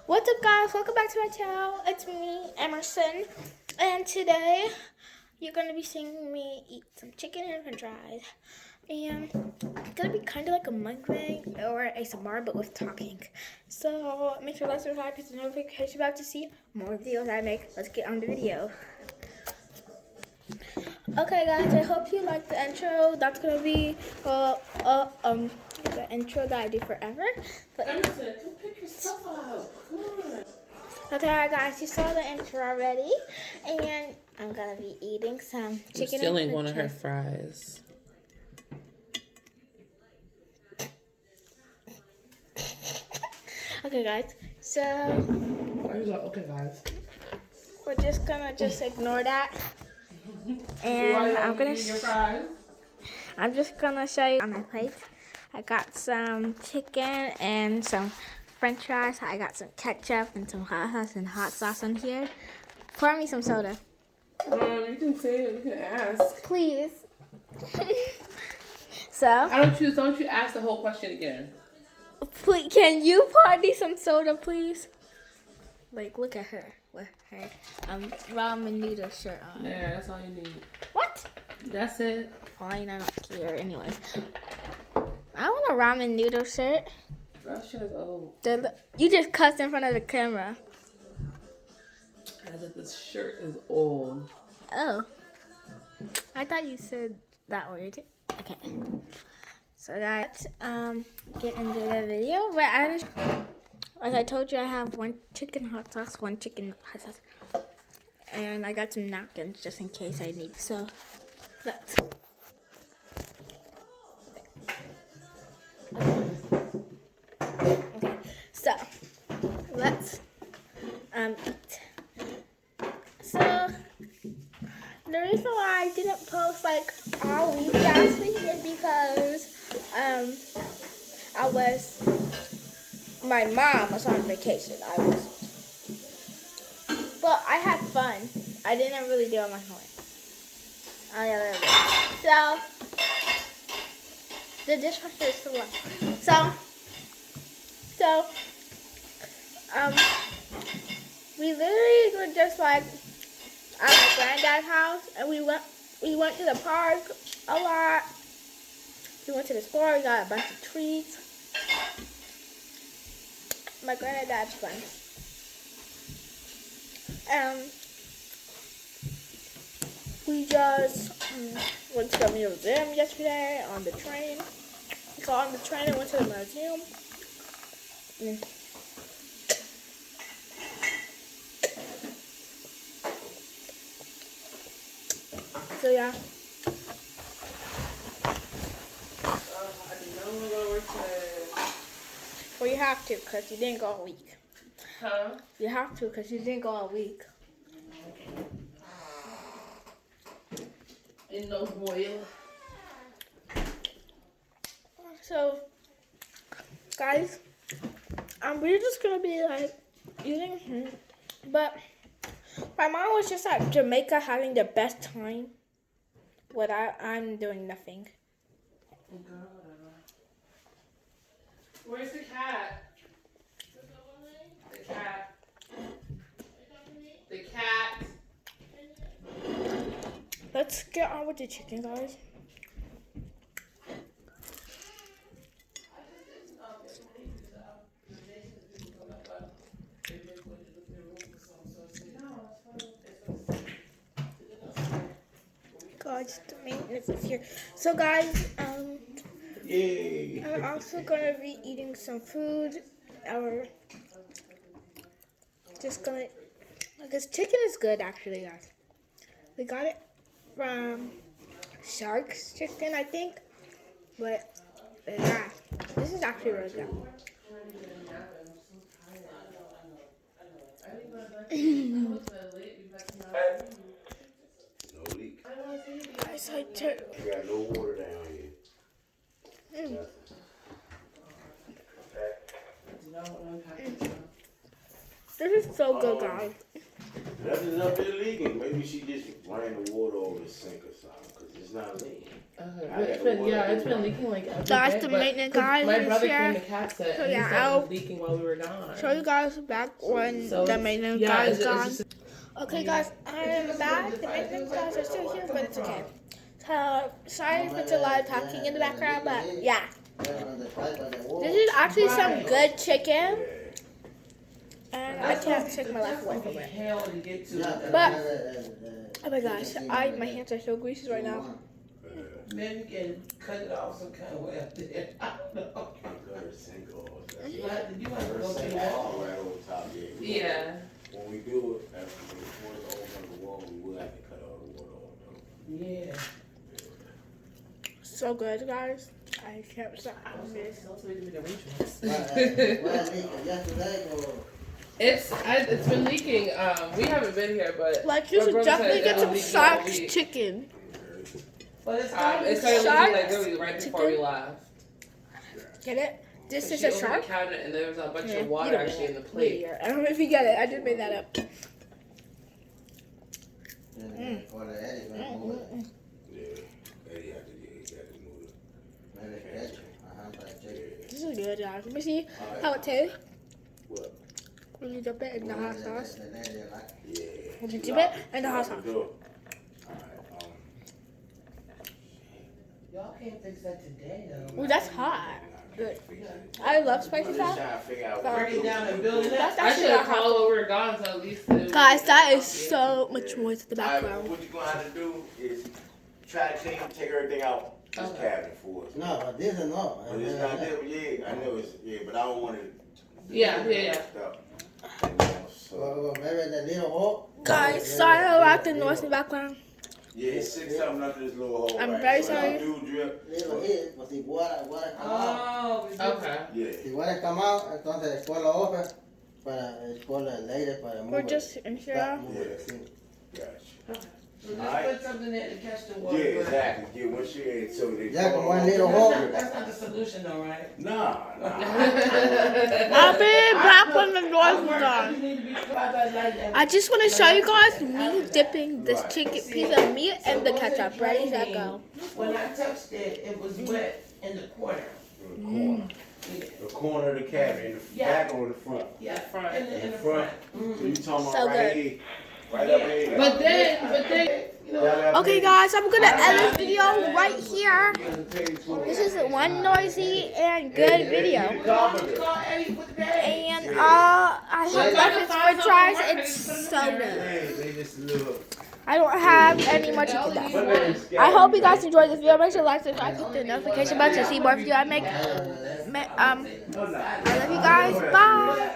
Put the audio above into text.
What's up, guys? Welcome back to my channel. It's me, Emerson, and today you're gonna be seeing me eat some chicken and french fries. And it's gonna be kind of like a mukbang or ASMR, but with talking. So make sure to subscribe, hit the notification bell to see more videos I make. Let's get on the video. Okay, guys, I hope you like the intro. That's gonna be the intro that I do forever. But Emerson, come pick your stuff up. Come on. okay, guys, you saw the intro already, and I'm gonna be eating some chicken. You're stealing and one of her fries. fries. Okay, guys, so Okay, guys. we're just gonna ignore that, and I'm just gonna show you on my plate. I got some chicken and some french fries. I got some ketchup and some hot sauce on here. Pour me some soda. You can say it. You can ask. Please. So, Don't you ask the whole question again. please, can you pour me some soda, please? Like, look at her with her ramen noodle shirt on. Yeah, that's all you need. What? That's it. Fine, I don't care. Anyways, I want a ramen noodle shirt. That shit is old. You just cussed in front of the camera. As if this shirt is old. Oh. I thought you said that word. Okay. So let's get into the video. But as I told you, I have one chicken hot sauce, one chicken hot sauce. And I got some napkins just in case I need. So let's. Okay. So let's eat. So the reason why I didn't post like all week last week is because my mom was on vacation. But I had fun. I didn't really do it my homework. So the dishwasher is still on. So we literally were just like at my granddad's house, and we went to the park a lot. We went to the store. We got a bunch of treats. My granddad's friends. We just went to the museum yesterday on the train. We got on the train and went to the museum. So yeah. I did not want to go to work today. Well, you have to because you didn't go a week. Huh? You have to because you didn't go a week. In no boil. So, guys, we're just gonna be like eating, but my mom was just at Jamaica having the best time. I'm doing nothing. Where's the cat? The cat. The cat. Let's get on with the chicken, guys. God, the maintenance is here. So, guys, Yay! I'm also gonna be eating some food. Because chicken is good, actually, guys. We got it from Shark's Chicken, I think. But yeah, this is actually really good. No leak. Guys, I took. You got no water down here. This is so good, guys. Nothing's up there leaking. Maybe she just ran the water over the sink or something. Cause It's not leaking. It's been leaking like every That's day, the but- maintenance 'cause guys my is brother here. came to cat sit, So and yeah, he said it I'll was leaking while we were gone. show you guys back when So the maintenance yeah, guys it's gone. just- Okay, guys, I'm back. The maintenance guys are still here, but it's okay. So sorry if it's a lot of talking in the background, but yeah. This is actually some good chicken, and I can't take my life away from it. Hell to get to. But oh my gosh, my hands are so greasy right now. Maybe you can cut it off some kind of way up there. I don't know. Gutter sink off. You have to go Gutter to sink the off wall. right over top. Yeah. When we do it, after we pour the open the wall, we will have to cut all the water off. Yeah. So good, guys. I can't stop having this. It's been leaking. We haven't been here, but Like, you my should brother definitely said get that some was leaking Shark's all week. chicken. But it started leaking Shark's like literally right before we chicken? left. Get it? This is She a opened shark? the cabinet and there was a bunch Yeah, of you water don't actually know. in the plate. Yeah, I don't know if you get it. I just made that up. Yeah, Eddie had to move it. This is good, guys. Let me see how it tastes. What? When you dip it in the hot sauce. Yeah. When you dip it in the hot sauce. Y'all can't fix that today though. Ooh, that's hot. Good. I love spicy I'm just sauce. trying to figure out Break what it down and build it up. That's I actually should not have hot. called over gone so at least it Guys, that is was- so much noise in the Alright, background. what you gonna have to do is try to clean, take everything out this Okay. cabinet for us. No, but this is not. But it's not there, but yeah, I know it's, yeah, but I don't want it. Yeah. So, Well, maybe the little hole. Guys, sorry about the noise in the background. yeah, it's 6 something under this little hole. I'm right? very So sorry. if you do drip, Little hit, pues si water come out. Oh, okay. yeah. Si water come out, entonces después lo open para después lo later para We're move just it. in Stop here. move it, sí. Gotcha. So just Alright. put something in to catch the Yeah, water. but- exactly. Yeah, once you're in, so they. Yeah, como un little hole. That's not the solution though, right? Nah. I'll be back when the noise is You gone. need to be quiet about that. I just want to show you guys me dipping this chicken piece of meat in the ketchup. Ready, set, go. When I touched it, it was wet in the corner. The corner. Yeah. The corner of the cabinet, in the Yeah. back or the front? Yeah, Front. in the front. front. So you talking about So right good. here? Right up here? But then, you know, Okay, guys, I'm gonna end this video right here. This is one noisy and good video. And I hope that it's french fries. It's so good. They just little. I don't have any more chicken left. I hope you guys enjoyed this video. Make sure to like, subscribe, click the notification button to see more videos I make. I love you guys. Bye.